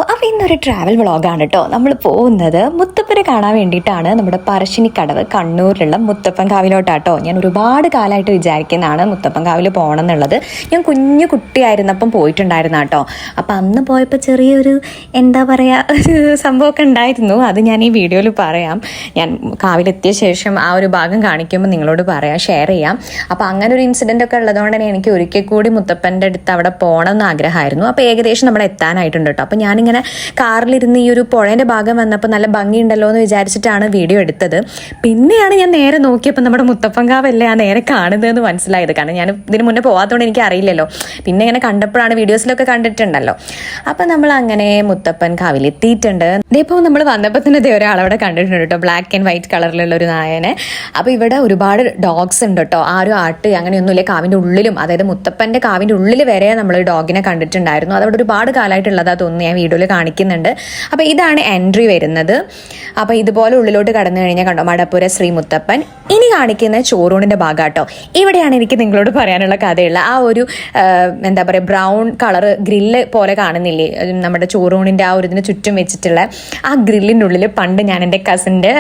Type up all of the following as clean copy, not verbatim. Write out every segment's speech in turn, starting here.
അപ്പോൾ ഇന്നൊരു ട്രാവൽ വ്ളോഗാണ് കേട്ടോ. നമ്മൾ പോകുന്നത് മുത്തപ്പനെ കാണാൻ വേണ്ടിയിട്ടാണ്. നമ്മുടെ പറശ്ശിനിക്കടവ് കണ്ണൂരിലുള്ള മുത്തപ്പൻ കാവിലോട്ടാട്ടോ. ഞാൻ ഒരുപാട് കാലമായിട്ട് വിചാരിക്കുന്നതാണ് മുത്തപ്പൻ കാവിൽ പോകണം എന്നുള്ളത്. ഞാൻ കുഞ്ഞു കുട്ടിയായിരുന്നപ്പം പോയിട്ടുണ്ടായിരുന്നു കേട്ടോ. അപ്പം അന്ന് പോയപ്പോൾ ചെറിയൊരു എന്താ പറയുക ഒരു സംഭവമൊക്കെ ഉണ്ടായിരുന്നു. അത് ഞാൻ ഈ വീഡിയോയിൽ പറയാം. ഞാൻ കാവിലെത്തിയ ശേഷം ആ ഒരു ഭാഗം കാണിക്കുമ്പോൾ നിങ്ങളോട് പറയാം, ഷെയർ ചെയ്യാം. അപ്പം അങ്ങനെ ഒരു ഇൻസിഡൻ്റ് ഒക്കെ ഉള്ളതുകൊണ്ട് തന്നെ എനിക്ക് ഒരിക്കൽ കൂടി മുത്തപ്പൻ്റെ അടുത്ത് അവിടെ പോകണം എന്ന് ആഗ്രഹമായിരുന്നു. അപ്പോൾ ഏകദേശം നമ്മൾ എത്താനായിട്ടുണ്ട് കേട്ടോ. അപ്പം ഞാനിങ്ങനെ കാറിലിരുന്ന് ഈ ഒരു പുഴേൻ്റെ ഭാഗം വന്നപ്പോൾ നല്ല ഭംഗിയുണ്ടല്ലോ എന്ന് വിചാരിച്ചിട്ടാണ് വീഡിയോ എടുത്തത്. പിന്നെയാണ് ഞാൻ നേരെ നോക്കിയപ്പോൾ നമ്മുടെ മുത്തപ്പൻ കാവല്ലേ ആ നേരെ കാണുന്നതെന്ന് മനസ്സിലായത്. കാരണം ഞാൻ ഇതിന് മുന്നേ പോകാത്തതുകൊണ്ട് എനിക്ക് അറിയില്ലല്ലോ. പിന്നെ ഇങ്ങനെ കണ്ടപ്പോഴാണ്, വീഡിയോസിലൊക്കെ കണ്ടിട്ടുണ്ടല്ലോ. അപ്പം നമ്മൾ അങ്ങനെ മുത്തപ്പൻ കാവിൽ എത്തിയിട്ടുണ്ട്. ഇതിപ്പോൾ നമ്മൾ വന്നപ്പോൾ തന്നെ ഒരാളവിടെ കണ്ടിട്ടുണ്ട് കേട്ടോ, ബ്ലാക്ക് ആൻഡ് വൈറ്റ് കളറിലുള്ള ഒരു നായനെ. അപ്പോൾ ഇവിടെ ഒരുപാട് ഡോഗ്സ് ഉണ്ട് കേട്ടോ. ആരും ആട്ട് അങ്ങനെയൊന്നുമില്ല. കാവിൻ്റെ ഉള്ളിലും, അതായത് മുത്തപ്പൻ്റെ കാവിൻ്റെ ഉള്ളിൽ വരെ നമ്മൾ ഡോഗിനെ കണ്ടിട്ടുണ്ടായിരുന്നു. അതവിടെ ഒരുപാട് കാലമായിട്ടുള്ളതാ തോന്നുന്നു, ഞാൻ വീഡിയോയിൽ കാണിക്കുന്നുണ്ട്. അപ്പോൾ ഇതാണ് എൻട്രി വരുന്നത്. അപ്പോൾ ഇതുപോലെ ഉള്ളിലോട്ട് കടന്നു കഴിഞ്ഞാൽ കണ്ടോ മടപ്പുര ശ്രീ മുത്തപ്പൻ. ഇനി കാണിക്കുന്ന ചോറൂണിൻ്റെ ഭാഗം കേട്ടോ. ഇവിടെയാണ് എനിക്ക് നിങ്ങളോട് പറയാനുള്ള കഥയുള്ള ആ ഒരു എന്താ പറയുക ബ്രൗൺ കളർ ഗ്രില്ല് പോലെ കാണുന്നില്ലേ, നമ്മുടെ ചോറൂണിൻ്റെ ആ ഒരു ഇതിന് ചുറ്റും വെച്ചിട്ടുള്ള ആ ഗ്രില്ലിൻ്റെ ഉള്ളിൽ പണ്ട് ഞാൻ എൻ്റെ കസിൻ്റെ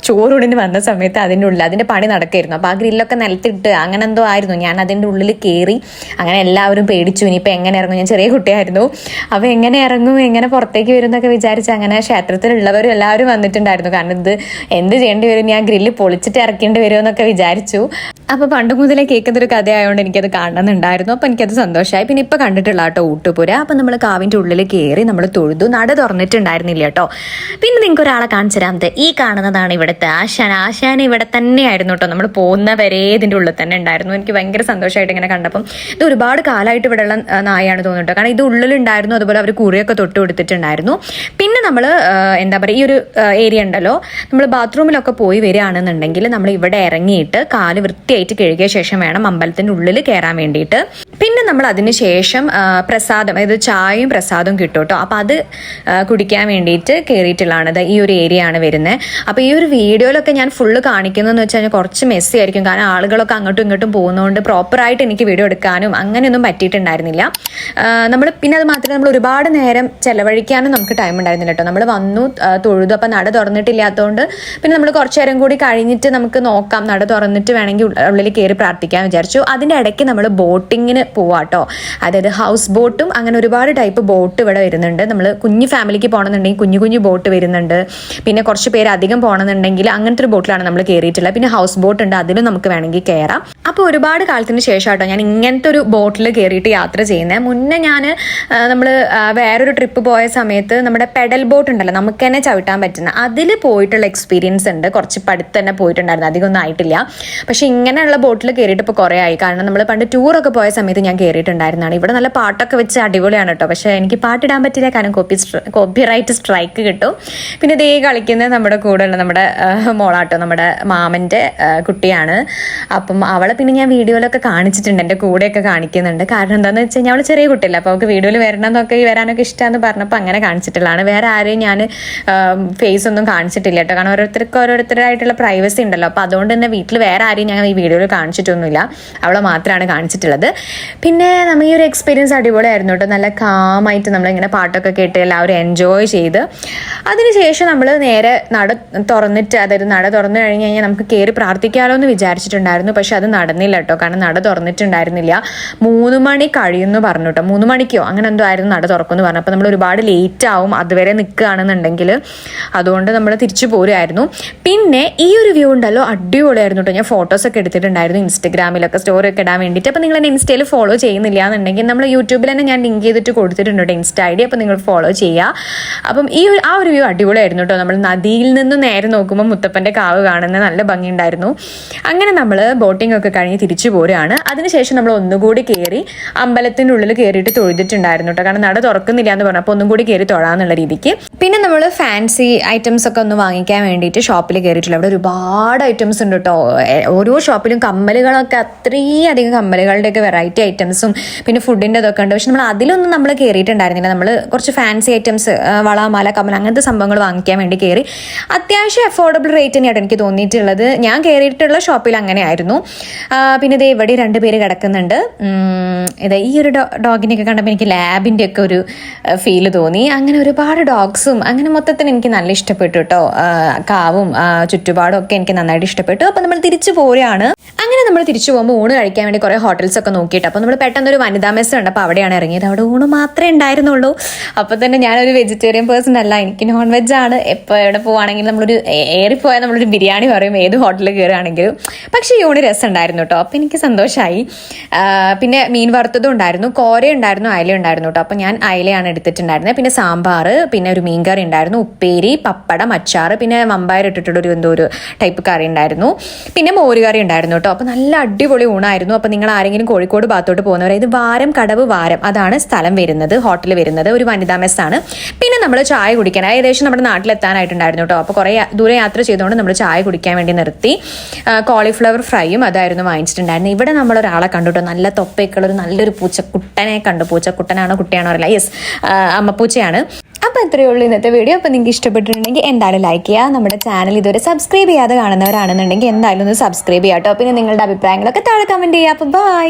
ചോറൂണിന് വന്ന സമയത്ത് അതിൻ്റെ പണി നടക്കായിരുന്നു. അപ്പോൾ ആ ഗ്രില്ലൊക്കെ നിലത്തിട്ട് അങ്ങനെ എന്തോ ആയിരുന്നു. ഞാൻ അതിൻ്റെ ഉള്ളിൽ കയറി. അങ്ങനെ എല്ലാവരും പേടിച്ചു, ഇനിയിപ്പോൾ എങ്ങനെ ഇറങ്ങും. ഞാൻ ചെറിയ കുട്ടിയായിരുന്നു. അപ്പോൾ എങ്ങനെ ഇറങ്ങും, എങ്ങനെ പുറത്തേക്ക് വരും എന്നൊക്കെ വിചാരിച്ച് അങ്ങനെ ക്ഷേത്രത്തിലുള്ളവരും എല്ലാവരും വന്നിട്ടുണ്ടായിരുന്നു. കാരണം ഇത് എന്ത് ചെയ്യേണ്ടി വരും, ഞാൻ ഗ്രില്ല് പൊളിച്ചിട്ട് ഇറക്കേണ്ടി വരുമോ എന്നൊക്കെ വിചാരിച്ചു. അപ്പോൾ പണ്ട് മുതലേ കേൾക്കുന്നൊരു കഥയായതുകൊണ്ട് എനിക്കത് കാണണമെന്നുണ്ടായിരുന്നു. അപ്പോൾ എനിക്കത് സന്തോഷമായി. പിന്നെ ഇപ്പോൾ കണ്ടിട്ടുള്ള കേട്ടോ ഊട്ടുപുര. അപ്പോൾ നമ്മൾ കാവിൻ്റെ ഉള്ളിൽ കയറി നമ്മൾ തൊഴുതു. നട തുറന്നിട്ടുണ്ടായിരുന്നില്ല കേട്ടോ. പിന്നെ നിങ്ങൾക്ക് ഒരാളെ കാണിച്ചു തരാം. ഈ കാണുന്നതാണ് ഇവിടുത്തെ ആശാൻ. ആശാൻ ഇവിടെ തന്നെയായിരുന്നു കേട്ടോ. നമ്മൾ പോകുന്നവരെ ഇതിൻ്റെ ഉള്ളിൽ തന്നെ ഉണ്ടായിരുന്നു. എനിക്ക് ഭയങ്കര സന്തോഷമായിട്ട് ഇങ്ങനെ കണ്ടപ്പം. ഇത് ഒരുപാട് കാലമായിട്ട് ഇവിടെയുള്ള നായാണ് തോന്നുന്നുട്ടോ. കാരണം ഇത് ഉള്ളിലുണ്ടായിരുന്നു. അതുപോലെ അവർ കുറിയൊക്കെ തൊട്ട് കൊടുത്തിട്ടുണ്ടായിരുന്നു. പിന്നെ നമ്മൾ എന്താ പറയുക, ഈ ഒരു ഏരിയ ഉണ്ടല്ലോ, നമ്മൾ ബാത്റൂമിലൊക്കെ പോയി വരികയാണെന്നുണ്ടെങ്കിൽ നമ്മൾ ഇവിടെ ഇറങ്ങിയിട്ട് കാല് വൃത്തിയായിട്ട് കഴുകിയ ശേഷം വേണം അമ്പലത്തിൻ്റെ ഉള്ളിൽ കയറാൻ വേണ്ടിയിട്ട്. പിന്നെ നമ്മൾ അതിന് ശേഷം പ്രസാദം, അതായത് ചായയും പ്രസാദവും കിട്ടും കേട്ടോ. അപ്പോൾ അത് കുടിക്കാൻ വേണ്ടിയിട്ട് കയറിയിട്ടുള്ളതാണ്. ഈ ഒരു ഏരിയ ആണ് വരുന്നത്. അപ്പോൾ ഈ ഒരു വീഡിയോയിലൊക്കെ ഞാൻ ഫുള്ള് കാണിക്കുന്നതെന്ന് വെച്ച് കഴിഞ്ഞാൽ കുറച്ച് മെസ്സി ആയിരിക്കും. കാരണം ആളുകളൊക്കെ അങ്ങോട്ടും ഇങ്ങോട്ടും പോകുന്നതുകൊണ്ട് പ്രോപ്പറായിട്ട് എനിക്ക് വീഡിയോ എടുക്കാനും അങ്ങനെയൊന്നും പറ്റിയിട്ടുണ്ടായിരുന്നില്ല. പിന്നെ അത് മാത്രമേ നമ്മൾ ഒരുപാട് നേരം ചെലവഴിക്കാനും നമുക്ക് ടൈം ഉണ്ടായിരുന്നില്ല കേട്ടോ. നമ്മൾ വന്നു തൊഴുതു. അപ്പം നട തുറന്നിട്ടില്ലാത്തതുകൊണ്ട് പിന്നെ നമ്മൾ കുറച്ച് നേരം കൂടി കഴിഞ്ഞിട്ട് നമുക്ക് നോക്കാം, നട തുറന്നിട്ട് വേണമെങ്കിൽ ഉള്ളിൽ കയറി പ്രാർത്ഥിക്കാൻ വിചാരിച്ചു. അതിൻ്റെ ഇടയ്ക്ക് നമ്മൾ ബോട്ടിങ്ങിന് പോവാട്ടോ. അതായത് ഹൗസ് ബോട്ടും അങ്ങനെ ഒരുപാട് ടൈപ്പ് ബോട്ട് ഇവിടെ വരുന്നുണ്ട്. നമ്മൾ കുഞ്ഞു ഫാമിലിക്ക് പോകണമെന്നുണ്ടെങ്കിൽ കുഞ്ഞു കുഞ്ഞു ബോട്ട് വരുന്നുണ്ട്. പിന്നെ കുറച്ച് പേര് അധികം പോകണമെന്നുണ്ടെങ്കിൽ അങ്ങനത്തെ ഒരു ബോട്ടിലാണ് നമ്മൾ കയറിയിട്ടുള്ളത്. പിന്നെ ഹൗസ് ബോട്ട് ഉണ്ട്, അതിലും നമുക്ക് വേണമെങ്കിൽ കയറാം. അപ്പോൾ ഒരുപാട് കാലത്തിന് ശേഷം കേട്ടോ ഞാൻ ഇങ്ങനത്തെ ഒരു ബോട്ടിൽ കയറിയിട്ട് യാത്ര ചെയ്യുന്നത്. മുന്നേ ഞാൻ നമ്മൾ വേറൊരു ട്രിപ്പ് പോയ സമയത്ത് നമ്മുടെ പെഡൽ ബോട്ട് ഉണ്ടല്ലോ, നമുക്ക് തന്നെ ചവിട്ടാൻ പറ്റുന്ന, അതിൽ പോയിട്ടുള്ള എക്സ്പീരിയൻസ് ഉണ്ട്. കുറച്ച് പടുത്ത് തന്നെ പോയിട്ടുണ്ടായിരുന്നു, അധികമൊന്നും ആയിട്ടില്ല. പക്ഷെ ഇങ്ങനെയുള്ള ബോട്ടിൽ കയറിയിട്ട് ഇപ്പോൾ കുറേ ആയി. കാരണം നമ്മൾ പണ്ട് ടൂറൊക്കെ പോയ സമയത്ത് ഞാൻ കയറിയിട്ടുണ്ടായിരുന്നതാണ്. ഇവിടെ നല്ല പാട്ടൊക്കെ വെച്ച് അടിപൊളിയാണ് കേട്ടോ. പക്ഷേ എനിക്ക് പാട്ടിടാൻ പറ്റില്ല, കാരണം കോപ്പിറൈറ്റ് സ്ട്രൈക്ക് കിട്ടും. പിന്നെ ഇതേ കളിക്കുന്നത് നമ്മുടെ കൂടെയുള്ള നമ്മുടെ മോളാട്ടോ, നമ്മുടെ മാമൻ്റെ കുട്ടിയാണ്. അപ്പം അവളെ പിന്നെ ഞാൻ വീഡിയോയിലൊക്കെ കാണിച്ചിട്ടുണ്ട്, എൻ്റെ കൂടെയൊക്കെ കാണിക്കുന്നുണ്ട്. കാരണം എന്താണെന്ന് വെച്ച് കഴിഞ്ഞാൽ അവൾ ചെറിയ കുട്ടിയല്ല. അപ്പോൾ അവൾക്ക് വീഡിയോയിൽ വരാനൊക്കെ ഇഷ്ടമെന്ന് പറഞ്ഞപ്പോൾ അങ്ങനെ കാണിച്ചിട്ടുള്ളതാണ്. വേറെ ആരെയും ഞാൻ ഫേസ് ഒന്നും കാണിച്ചിട്ടില്ല കേട്ടോ. കാരണം ഓരോരുത്തരായിട്ടുള്ള പ്രൈവസി ഉണ്ടല്ലോ. അപ്പോൾ അതുകൊണ്ട് തന്നെ വീട്ടിൽ വേറെ ആരെയും ഞാൻ ഈ വീഡിയോയിൽ കാണിച്ചിട്ടൊന്നുമില്ല, അവളെ മാത്രമാണ് കാണിച്ചിട്ടുള്ളത്. പിന്നെ നമ്മൾ ഈ ഒരു എക്സ്പീരിയൻസ് അടിപൊളിയായിരുന്നു കേട്ടോ. നല്ല കാമായിട്ട് നമ്മളിങ്ങനെ പാട്ടൊക്കെ കേട്ട് എല്ലാവരും എൻജോയ് ചെയ്ത് അതിനുശേഷം നമ്മൾ നേരെ നട തുറന്നിട്ട്, അതായത് നട തുറന്നു കഴിഞ്ഞ് കഴിഞ്ഞാൽ നമുക്ക് കയറി പ്രാർത്ഥിക്കാമല്ലോ എന്ന് വിചാരിച്ചിട്ടുണ്ടായിരുന്നു. പക്ഷെ അത് നടന്നില്ല കേട്ടോ. കാരണം നട തുറന്നിട്ടുണ്ടായിരുന്നില്ല. 3 മണി കഴിയുമെന്ന് പറഞ്ഞു കേട്ടോ. 3 മണിക്കോ അങ്ങനെ എന്തോ ആയിരുന്നു നട തുറക്കുമെന്ന് പറഞ്ഞു. അപ്പോൾ നമ്മൾ ഒരുപാട് ലേറ്റ് ആവും അതുവരെ നിൽക്കുകയാണെന്നുണ്ടെങ്കിൽ. അതുകൊണ്ട് നമ്മൾ തിരിച്ചു പോരുമായിരുന്നു. പിന്നെ ഈ ഒരു വ്യൂ ഉണ്ടല്ലോ, അടിപൊളിയായിരുന്നു കേട്ടോ. ഞാൻ ഫോട്ടോസൊക്കെ എടുത്തിട്ടുണ്ടായിരുന്നു ഇൻസ്റ്റഗ്രാമിലൊക്കെ സ്റ്റോറി ഒക്കെ ഇടാൻ വേണ്ടിയിട്ട്. അപ്പോൾ നിങ്ങൾ എന്നെ ഇൻസ്റ്റയിൽ ഫോളോ ചെയ്യുന്നില്ല എന്നുണ്ടെങ്കിൽ നമ്മൾ യൂട്യൂബിൽ തന്നെ ഞാൻ ലിങ്ക് ചെയ്തിട്ട് കൊടുത്തിട്ടുണ്ട് കേട്ടോ ഇൻസ്റ്റ ID. അപ്പോൾ നിങ്ങൾ ഫോളോ ചെയ്യുക. അപ്പം ആ ഒരു വ്യൂ അടിപൊളിയായിരുന്നു കേട്ടോ. നമ്മൾ നദിയിൽ നിന്ന് നേരെ നോക്കുമ്പോൾ മുത്തപ്പൻ്റെ കാവ് കാണുന്ന നല്ല ഭംഗിയുണ്ടായിരുന്നു. അങ്ങനെ നമ്മൾ ബോട്ടിംഗ് ഒക്കെ കഴിഞ്ഞ് തിരിച്ചു പോരുകയാണ്. അതിനുശേഷം നമ്മൾ ഒന്നുകൂടി കയറി അമ്പലത്തിൻ്റെ ഉള്ളിൽ കയറിയിട്ട് തൊഴുതിട്ടുണ്ടായിരുന്നു കേട്ടോ. കാരണം നട തുറക്കുന്നില്ല എന്ന് പറഞ്ഞപ്പോൾ ഒന്നും കൂടി കയറി തൊഴാന്നുള്ള രീതിക്ക്. പിന്നെ നമ്മൾ ഫാൻസി ഐറ്റംസ് ഒക്കെ ഒന്ന് വാങ്ങിക്കാൻ വേണ്ടിയിട്ട് ഷോപ്പിൽ കയറിയിട്ടില്ല. അവിടെ ഒരുപാട് ഐറ്റംസ് ഉണ്ട് കേട്ടോ. ഓരോ ഷോപ്പിലും കമ്മലുകളൊക്കെ, അത്രയും അധികം കമ്മലുകളുടെയൊക്കെ വെറൈറ്റി ഐറ്റംസും പിന്നെ ഫുഡിൻ്റെ ഇതൊക്കെ ഉണ്ട്. പക്ഷെ നമ്മൾ അതിലൊന്നും നമ്മൾ കയറിയിട്ടുണ്ടായിരുന്നില്ല. നമ്മൾ കുറച്ച് ഫാൻസി ഐറ്റംസ്, വള, മാല, കമ്മൽ അങ്ങനത്തെ സംഭവങ്ങൾ വാങ്ങിക്കാൻ വേണ്ടി കയറി. അത്യാവശ്യം അഫോർഡബിൾ റേറ്റ് തന്നെയാണ് എനിക്ക് തോന്നിയിട്ടുള്ളത്. ഞാൻ കയറിയിട്ടുള്ള ഷോപ്പിൽ അങ്ങനെയായിരുന്നു. പിന്നെ ഇത് ഇവിടെ 2 പേര് കിടക്കുന്നുണ്ട്. ഇതാ ഈ ഒരു ഡോഗിനെയൊക്കെ കണ്ടപ്പോൾ എനിക്ക് ലാബിൻ്റെ ഒക്കെ ഒരു ഫീല് തോന്നി. അങ്ങനെ ഒരുപാട് ഡോഗ്സും അങ്ങനെ മൊത്തത്തിൽ എനിക്ക് നല്ല ഇഷ്ടപ്പെട്ടു കേട്ടോ. കാവും ചുറ്റുപാടും ഒക്കെ എനിക്ക് നന്നായിട്ട് ഇഷ്ടപ്പെട്ടു. അപ്പോൾ നമ്മൾ തിരിച്ചു പോരുകയാണ്. അങ്ങനെ നമ്മൾ തിരിച്ചു പോകുമ്പോൾ ഊണ് കഴിക്കാൻ വേണ്ടി കുറേ ഹോട്ടൽസ് ഒക്കെ നോക്കിയിട്ട് അപ്പോൾ നമ്മൾ പെട്ടെന്നൊരു വനിതാ മെസ്സ് ഉണ്ട്. അപ്പോൾ അവിടെയാണ് ഇറങ്ങിയത്. അവിടെ ഊണ് മാത്രമേ ഉണ്ടായിരുന്നുള്ളൂ. അപ്പോൾ തന്നെ ഞാനൊരു വെജിറ്റേറിയൻ പേഴ്സൺ അല്ല, എനിക്ക് നോൺ വെജ് ആണ്. എപ്പോൾ എവിടെ പോവുകയാണെങ്കിലും നമ്മളൊരു ഏറിപ്പോയാൽ നമ്മളൊരു ബിരിയാണി പറയും ഏത് ഹോട്ടലിൽ കയറുകയാണെങ്കിലും. പക്ഷേ ഈ ഊണ് രസം ഉണ്ടായിരുന്നു കേട്ടോ. അപ്പോൾ എനിക്ക് സന്തോഷമായി. പിന്നെ മീൻ വറുത്തതും ഉണ്ടായിരുന്നു, കോര ഉണ്ടായിരുന്നു, അയല ഉണ്ടായിരുന്നു കേട്ടോ. അപ്പോൾ ഞാൻ അയലയാണ് എടുത്തിട്ടുണ്ടായിരുന്നത്. പിന്നെ സാമ്പാർ, പിന്നെ ഒരു മീൻ കറി ഉണ്ടായിരുന്നു, ഉപ്പേരി, പപ്പടം, അച്ചാർ, പിന്നെ വമ്പായർ ഇട്ടിട്ടുള്ളൊരു എന്തോ ഒരു ടൈപ്പ് കറി ഉണ്ടായിരുന്നു, പിന്നെ മോരുകറി ഉണ്ടായിരുന്നു കേട്ടോ. അപ്പോൾ നല്ല അടിപൊളി ഊണായിരുന്നു. അപ്പോൾ നിങ്ങൾ ആരെങ്കിലും കോഴിക്കോട് ഭാഗത്തോട്ട് പോകുന്നവരെ, ഇത് വാരം കടവ് വാരം അതാണ് സ്ഥലം വരുന്നത്, ഹോട്ടൽ വരുന്നത്, ഒരു വനിതാ മെസ്സാണ്. പിന്നെ നമ്മൾ ചായ കുടിക്കാൻ ഏകദേശം നമ്മുടെ നാട്ടിലെത്താനായിട്ടുണ്ടായിരുന്നു കേട്ടോ. അപ്പോൾ കുറേ ദൂരെ യാത്ര ചെയ്തുകൊണ്ട് നമ്മൾ ചായ കുടിക്കാൻ വേണ്ടി നിർത്തി. കോളിഫ്ലവർ ഫ്രൈയും അതായിരുന്നു വാങ്ങിച്ചിട്ടുണ്ടായിരുന്നു. ഇവിടെ നമ്മളൊരാളെ കണ്ടു കേട്ടോ, നല്ല തൊപ്പയൊക്കെയുള്ള ഒരു നല്ലൊരു പൂച്ചക്കുട്ടനെ കണ്ടു. പൂച്ചക്കുട്ടനാണോ കുട്ടിയാണോ അറിയില്ല. യെസ്, അമ്മപ്പൂച്ചയാണ്. അപ്പോൾ ഇത്രയേ ഉള്ളൂ ഇന്നത്തെ വീഡിയോ. അപ്പോൾ നിങ്ങൾക്ക് ഇഷ്ടപ്പെട്ടിട്ടുണ്ടെങ്കിൽ എന്തായാലും ലൈക്ക് ചെയ്യുക. നമ്മുടെ ചാനൽ ഇതുവരെ സബ്സ്ക്രൈബ് ചെയ്യാതെ കാണുന്നവരാണെന്നുണ്ടെങ്കിൽ എന്തായാലും ഒന്ന് സബ്സ്ക്രൈബ് ചെയ്യാം കേട്ടോ. പിന്നെ നിങ്ങളുടെ അഭിപ്രായങ്ങളൊക്കെ താഴെ കമൻറ്റ് ചെയ്യുക. അപ്പോൾ ബൈ.